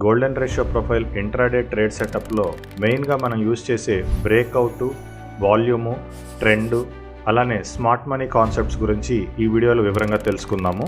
Golden ratio profile intraday trade సెటప్లో మెయిన్గా మనం యూజ్ చేసే బ్రేక్అవుట్, వాల్యూము, ట్రెండ్, అలానే స్మార్ట్ మనీ కాన్సెప్ట్స్ గురించి ఈ వీడియోలో వివరంగా తెలుసుకుందాము.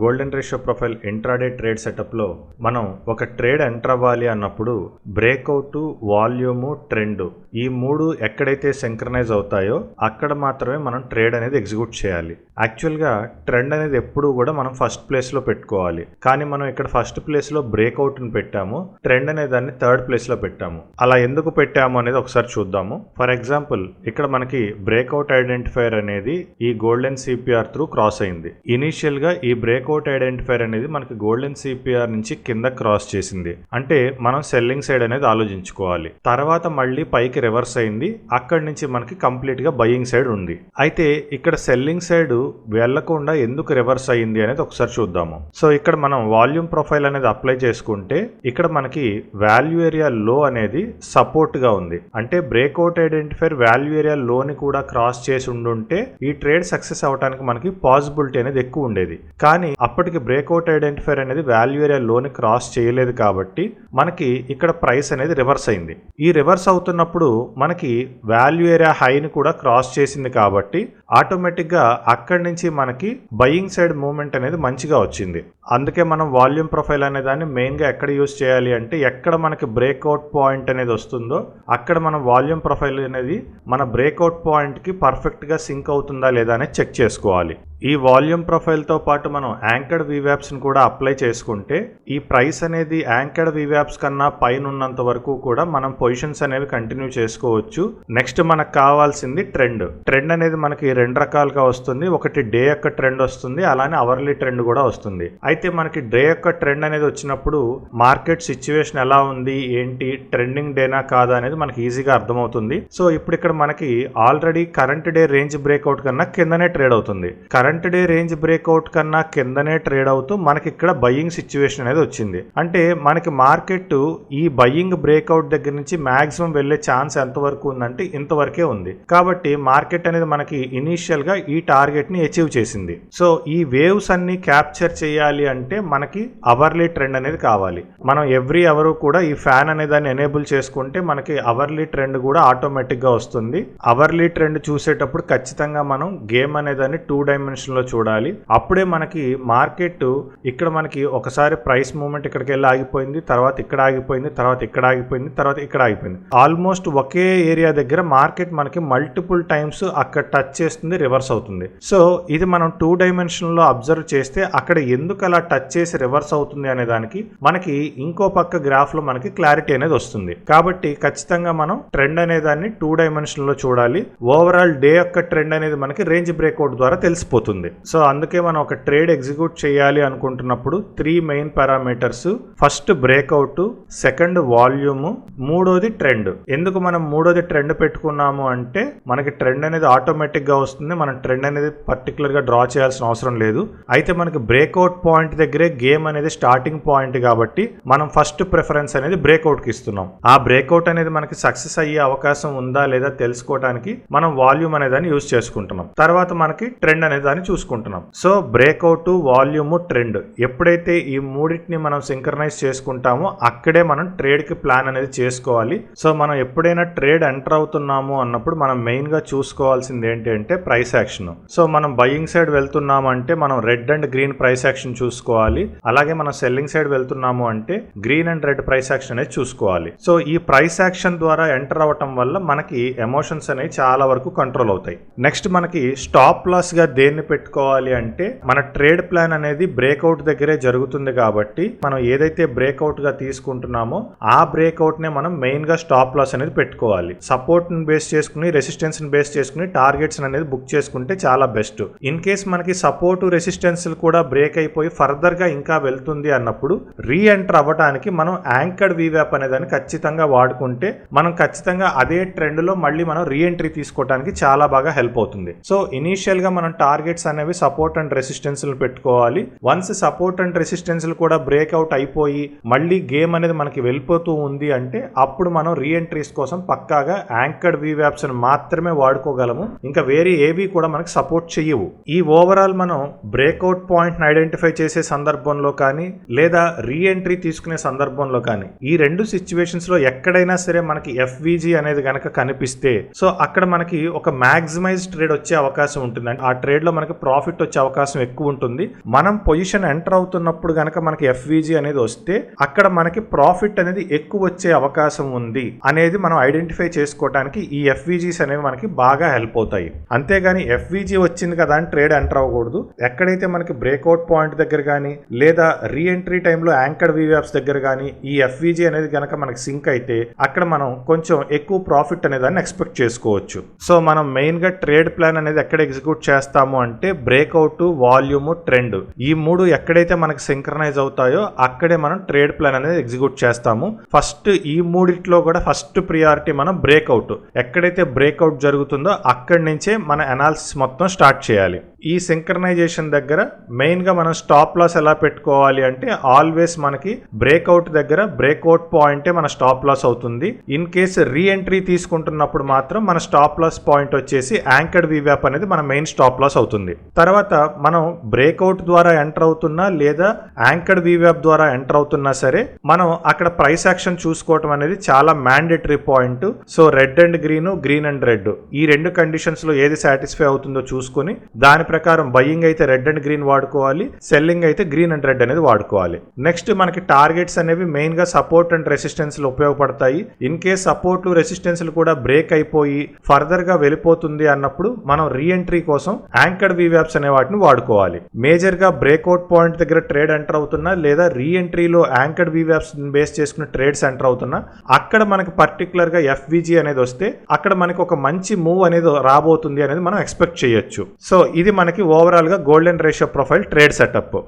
Golden ratio profile intraday trade సెటప్లో మనం ఒక ట్రేడ్ ఎంటర్ అవ్వాలి అన్నప్పుడు బ్రేక్అవుట్, వాల్యూము, ట్రెండ్ ఈ మూడు ఎక్కడైతే సింక్రనైజ్ అవుతాయో అక్కడ మాత్రమే మనం ట్రేడ్ అనేది ఎగ్జిక్యూట్ చేయాలి. యాక్చువల్గా ట్రెండ్ అనేది ఎప్పుడూ కూడా మనం ఫస్ట్ ప్లేస్లో పెట్టుకోవాలి, కానీ మనం ఇక్కడ ఫస్ట్ ప్లేస్లో బ్రేక్అవుట్ని పెట్టాము, ట్రెండ్ అనే దాన్ని థర్డ్ ప్లేస్లో పెట్టాము. అలా ఎందుకు పెట్టాము అనేది ఒకసారి చూద్దాము. ఫర్ ఎగ్జాంపుల్ ఇక్కడ మనకి బ్రేక్అవుట్ ఐడెంటిఫైర్ అనేది ఈ గోల్డెన్ సిపిఆర్ త్రూ క్రాస్ అయింది. ఇనీషియల్గా ఈ బ్రేక్అవుట్ ఐడెంటిఫైర్ అనేది మనకి గోల్డెన్ సిపిఆర్ నుంచి కింద క్రాస్ చేసింది, అంటే మనం సెల్లింగ్ సైడ్ అనేది ఆలోచించుకోవాలి. తర్వాత మళ్ళీ పైకి రివర్స్ అయింది, అక్కడి నుంచి మనకి కంప్లీట్ గా బయింగ్ సైడ్ ఉంది. అయితే ఇక్కడ సెల్లింగ్ సైడ్ వెళ్లకుండా ఎందుకు రివర్స్ అయ్యింది అనేది ఒకసారి చూద్దాము. సో ఇక్కడ మనం వాల్యూమ్ ప్రొఫైల్ అనేది అప్లై చేసుకుంటే ఇక్కడ మనకి వాల్యూ ఏరియా లో అనేది సపోర్ట్ గా ఉంది, అంటే బ్రేక్అవుట్ ఐడెంటిఫైర్ వాల్యూ ఏరియా లోని కూడా క్రాస్ చేసి ఉండుంటే ఈ ట్రేడ్ సక్సెస్ అవడానికి మనకి పాసిబిలిటీ అనేది ఎక్కువ ఉండేది. కానీ అప్పటికి బ్రేక్అవుట్ ఐడెంటిఫైర్ అనేది వాల్యూ ఏరియా లోని క్రాస్ చేయలేదు కాబట్టి మనకి ఇక్కడ ప్రైస్ అనేది రివర్స్ అయింది. ఈ రివర్స్ అవుతున్నప్పుడు మనకి వాల్యూ ఏరియా హైని కూడా క్రాస్ చేసింది కాబట్టి ఆటోమేటిక్గా అక్కడి నుంచి మనకి బయింగ్ సైడ్ మూవ్మెంట్ అనేది మంచిగా వచ్చింది. అందుకే మనం వాల్యూమ్ ప్రొఫైల్ అనే దాన్ని మెయిన్గా ఎక్కడ యూజ్ చేయాలి అంటే ఎక్కడ మనకి బ్రేక్అవుట్ పాయింట్ అనేది వస్తుందో అక్కడ మనం వాల్యూమ్ ప్రొఫైల్ అనేది మన బ్రేక్అవుట్ పాయింట్కి పర్ఫెక్ట్గా సింక్ అవుతుందా లేదా అనేది చెక్ చేసుకోవాలి. ఈ వాల్యూమ్ ప్రొఫైల్తో పాటు మనం యాంకర్డ్ వీవ్యాప్స్ని కూడా అప్లై చేసుకుంటే ఈ ప్రైస్ అనేది యాంకర్డ్ వీవ్యాప్స్ కన్నా పైన ఉన్నంత వరకు కూడా మనం పొజిషన్స్ అనేవి కంటిన్యూ చేసుకోవచ్చు. నెక్స్ట్ మనకు కావాల్సింది ట్రెండ్. ట్రెండ్ అనేది మనకి రెండు రకాలుగా వస్తుంది. ఒకటి డే యొక్క ట్రెండ్ వస్తుంది, అలానే అవర్లీ ట్రెండ్ కూడా వస్తుంది. అయితే మనకి డే యొక్క ట్రెండ్ అనేది వచ్చినప్పుడు మార్కెట్ సిచ్యువేషన్ ఎలా ఉంది, ఏంటి, ట్రెండింగ్ డేనా కాదా అనేది మనకి ఈజీగా అర్థమవుతుంది. సో ఇప్పుడు ఇక్కడ మనకి already current day range breakout కన్నా కిందనే ట్రేడ్ అవుతుంది. కరెంట్ డే రేంజ్ బ్రేక్అవుట్ కన్నా కిందనే ట్రేడ్ అవుతూ మనకి ఇక్కడ బయ్యింగ్ సిచ్యువేషన్ అనేది వచ్చింది. అంటే మనకి మార్కెట్ ఈ బయ్యింగ్ బ్రేక్అవుట్ దగ్గర నుంచి మాక్సిమం వెళ్లే ఛాన్స్ ఎంతవరకు ఉందంటే ఇంతవరకే ఉంది. కాబట్టి మార్కెట్ అనేది మనకి ఇనీషియల్ గా ఈ టార్గెట్ ని అచీవ్ చేసింది. సో ఈ వేవ్స్ అన్ని క్యాప్చర్ చేయాలి అంటే మనకి అవర్లీ ట్రెండ్ అనేది కావాలి. మనం ఎవ్రీ అవర్ కూడా ఈ ఫ్యాన్ అనే దాన్ని ఎనేబుల్ చేసుకుంటే మనకి అవర్లీ ట్రెండ్ కూడా ఆటోమేటిక్ గా వస్తుంది. అవర్లీ ట్రెండ్ చూసేటప్పుడు ఖచ్చితంగా మనం గేమ్ అనే దాన్ని 2 డైమెన్షన్ లో చూడాలి. అప్పుడే మనకి మార్కెట్ ఇక్కడ మనకి ఒకసారి ప్రైస్ మూవ్మెంట్ ఇక్కడికి వెళ్ళి ఆగిపోయింది, తర్వాత ఇక్కడ ఆగిపోయింది, తర్వాత ఇక్కడ ఆగిపోయింది, తర్వాత ఇక్కడ ఆగిపోయింది. ఆల్మోస్ట్ ఒకే ఏరియా దగ్గర మార్కెట్ మనకి మల్టిపుల్ టైమ్స్ అక్కడ టచ్ చేస్తుంది, రివర్స్ అవుతుంది. సో ఇది మనం 2 డైమెన్షన్ లో అబ్జర్వ్ చేస్తే అక్కడ ఎందుకు అలా టచ్ చేసి రివర్స్ అవుతుంది అనే దానికి మనకి ఇంకో పక్క గ్రాఫ్ లో మనకి క్లారిటీ అనేది వస్తుంది. కాబట్టి ఖచ్చితంగా మనం ట్రెండ్ అనే దాన్ని 2 డైమెన్షన్ లో చూడాలి. ఓవరాల్ డే యొక్క ట్రెండ్ అనేది మనకి రేంజ్ బ్రేక్అవుట్ ద్వారా తెలిసిపోతుంది. సో అందుకే మనం ఒక ట్రేడ్ ఎగ్జిక్యూట్ చేయాలి అనుకుంటున్నప్పుడు 3 main parameters: first breakout, second volume, మూడోది ట్రెండ్. ఎందుకు మనం మూడోది ట్రెండ్ పెట్టుకున్నాము అంటే మనకి ట్రెండ్ అనేది ఆటోమేటిక్ గా వస్తుంది. మనం ట్రెండ్ అనేది పర్టికులర్ గా డ్రా చేయాల్సిన అవసరం లేదు. అయితే మనకి బ్రేక్అవుట్ పాయింట్ దగ్గరే గేమ్ అనేది స్టార్టింగ్ పాయింట్ కాబట్టి మనం ఫస్ట్ ప్రిఫరెన్స్ అనేది బ్రేక్అవుట్ కి ఇస్తున్నాం. ఆ బ్రేక్అవుట్ అనేది మనకి సక్సెస్ అయ్యే అవకాశం ఉందా లేదా తెలుసుకోవడానికి మనం వాల్యూమ్ అనే దాన్ని యూజ్ చేసుకుంటున్నాం. తర్వాత మనకి ట్రెండ్ అనే దాన్ని చూసుకుంటున్నాం. సో బ్రేక్అవుట్, వాల్యూమ్, ట్రెండ్ ఎప్పుడైతే ఈ మూడింటిని మనం సింక్రనైజ్ చేసుకుంటామో అక్కడే మనం ట్రేడ్ కి ప్లాన్ అనేది చేసుకోవాలి. సో మనం ఎప్పుడైనా ట్రేడ్ ఎంటర్ అవుతున్నాము అన్నప్పుడు మనం మెయిన్ గా చూసుకోవాల్సింది ఏంటి అంటే ప్రైస్ యాక్షన్. సో మనం బయింగ్ సైడ్ వెళ్తున్నాము అంటే మనం red and green price action చూసుకోవాలి. అలాగే మనం సెల్లింగ్ సైడ్ వెళ్తున్నాము అంటే green and red price action అనేది చూసుకోవాలి. సో ఈ ప్రైస్ యాక్షన్ ద్వారా ఎంటర్ అవటం వల్ల మనకి ఎమోషన్స్ అనేవి చాలా వరకు కంట్రోల్ అవుతాయి. నెక్స్ట్ మనకి స్టాప్ లాస్ గా దేన్ని పెట్టుకోవాలి అంటే మన ట్రేడ్ ప్లాన్ అనేది బ్రేక్అవుట్ దగ్గరే జరుగుతుంది కాబట్టి మనం ఏదైతే బ్రేక్అవుట్ గా తీసుకుంటున్నామో ఆ బ్రేక్అవుట్ నే మనం మెయిన్ గా స్టాప్ లాస్ అనేది పెట్టుకోవాలి. సపోర్ట్ ని బేస్ చేసుకుని, రెసిస్టెన్స్ ని బేస్ చేసుకుని టార్గెట్స్ అనేది బుక్ చేసుకుంటే చాలా బెస్ట్. ఇన్ కేస్ మనకి సపోర్ట్, రెసిస్టెన్స్ కూడా బ్రేక్ అయిపోయి ఫర్దర్ గా ఇంకా వెళ్తుంది అన్నప్పుడు రీ ఎంటర్ అవ్వడానికి మనం యాంకర్డ్ వీవ్యాప్ అనే దాన్ని ఖచ్చితంగా వాడుకుంటే మనం ఖచ్చితంగా అదే ట్రెండ్ లో మళ్ళీ మనం రీ ఎంట్రీ తీసుకోవడానికి చాలా బాగా హెల్ప్ అవుతుంది. సో ఇనీషియల్ గా మనం టార్గెట్స్ టార్గెట్స్ అనేవి సపోర్ట్ అండ్ రెసిస్టెన్స్ పెట్టుకోవాలి. వన్స్ సపోర్ట్ అండ్ రెసిస్టెన్స్ కూడా బ్రేక్అవుట్ అయిపోయి మళ్ళీ గేమ్ అనేది మనకి వెళ్ళిపోతూ ఉంది అంటే అప్పుడు మనం రీఎంట్రీస్ కోసం పక్కాగా యాంకర్డ్ వీవ్యాప్స్ మాత్రమే వాడుకోగలము. ఇంకా వేరే ఏవి కూడా మనకి సపోర్ట్ చెయ్యవు. ఈ ఓవరాల్ మనం బ్రేక్అవుట్ పాయింట్ ఐడెంటిఫై చేసే సందర్భంలో కానీ లేదా రీఎంట్రీ తీసుకునే సందర్భంలో కానీ ఈ రెండు సిచ్యువేషన్స్ లో ఎక్కడైనా సరే మనకి ఎఫ్విజి అనేది గనక కనిపిస్తే సో అక్కడ మనకి ఒక మ్యాక్సిమైజ్ ట్రేడ్ వచ్చే అవకాశం ఉంటుంది. అంటే ఆ ట్రేడ్ లో మనకి ప్రాఫిట్ వచ్చే అవకాశం ఎక్కువ ఉంటుంది. మనం పొజిషన్ ఎంటర్ అవుతున్నప్పుడు గనక మనకి ఎఫ్విజి అనేది వస్తే అక్కడ మనకి ప్రాఫిట్ అనేది ఎక్కువ వచ్చే అవకాశం ఉంది అనేది మనం ఐడెంటిఫై చేసుకోవడానికి ఈ ఎఫ్విజీస్ అనేవి మనకి బాగా హెల్ప్ అవుతాయి. అంతేగాని ఎఫ్విజి వచ్చింది కదా అని ట్రేడ్ ఎంటర్ అవ్వకూడదు. ఎక్కడైతే మనకి బ్రేక్అవుట్ పాయింట్ దగ్గర కానీ లేదా రీఎంట్రీ టైంలో యాంకర్డ్ వీవ్యాప్స్ దగ్గర కానీ ఈ ఎఫ్విజి అనేది గనక మనకి సింక్ అయితే అక్కడ మనం కొంచెం ఎక్కువ ప్రాఫిట్ అనే దాన్ని ఎక్స్పెక్ట్ చేసుకోవచ్చు. సో మనం మెయిన్ గా ట్రేడ్ ప్లాన్ అనేది ఎక్కడ ఎగ్జిక్యూట్ చేస్తాము అంటే బ్రేక్అవుట్, వాల్యూమ్, ట్రెండ్ ఈ మూడు ఎక్కడైతే మనకి సింక్రనైజ్ అవుతాయో అక్కడే మనం ట్రేడ్ ప్లాన్ అనేది ఎగ్జిక్యూట్ చేస్తాము. ఫస్ట్ ఈ మూడిట్లో కూడా ఫస్ట్ ప్రియారిటీ మనం బ్రేక్అవుట్. ఎక్కడైతే బ్రేక్అవుట్ జరుగుతుందో అక్కడి నుంచే మన అనాలిసిస్ మొత్తం స్టార్ట్ చేయాలి. ఈ సింక్రనైజేషన్ దగ్గర మెయిన్ గా మనం స్టాప్ లాస్ ఎలా పెట్టుకోవాలి అంటే ఆల్వేస్ మనకి బ్రేక్అవుట్ దగ్గర బ్రేక్అవుట్ పాయింటే మన స్టాప్ లాస్ అవుతుంది. ఇన్ కేసు రీఎంట్రీ తీసుకుంటున్నప్పుడు మాత్రం మన స్టాప్ లాస్ పాయింట్ వచ్చేసి యాంకర్డ్ వీవ్యాప్ అనేది మన మెయిన్ స్టాప్ లాస్ అవుతుంది. తర్వాత మనం బ్రేక్అవుట్ ద్వారా ఎంటర్ అవుతున్నా లేదా యాంకర్డ్ వీవ్యాప్ ద్వారా ఎంటర్ అవుతున్నా సరే మనం అక్కడ ప్రైస్ యాక్షన్ చూసుకోవటం అనేది చాలా mandatory point. So red and green, green and red ఈ రెండు కండిషన్స్ లో ఏది సాటిస్ఫై అవుతుందో చూసుకుని దాని ప్రకారం బయింగ్ అయితే రెడ్ అండ్ గ్రీన్ వాడుకోవాలి, సెల్లింగ్ అయితే గ్రీన్ అండ్ రెడ్ అనేది వాడుకోవాలి. నెక్స్ట్ మనకి టార్గెట్స్ అనేవి మెయిన్ గా సపోర్ట్ అండ్ రెసిస్టెన్స్ ఉపయోగపడతాయి. ఇన్ కేస్ సపోర్ట్ రెసిస్టెన్స్ కూడా బ్రేక్ అయిపోయి ఫర్దర్ గా వెళ్ళిపోతుంది అన్నప్పుడు మనం రీఎంట్రీ కోసం యాంకర్డ్ వీవ్యాప్స్ అనే వాటిని వాడుకోవాలి. మేజర్ గా బ్రేక్అవుట్ పాయింట్ దగ్గర ట్రేడ్ ఎంటర్ అవుతున్నా లేదా రీఎంట్రీలో యాంకర్డ్ వీవ్యాప్స్ బేస్ చేసుకుని ట్రేడ్స్ ఎంటర్ అవుతున్నా అక్కడ మనకి పర్టికులర్ గా ఎఫ్విజి అనేది వస్తే అక్కడ మనకి ఒక మంచి మూవ్ అనేది రాబోతుంది అనేది మనం ఎక్స్పెక్ట్ చేయొచ్చు. సో ఇది మనకి ఓవరాల్ గా golden ratio profile trade setup.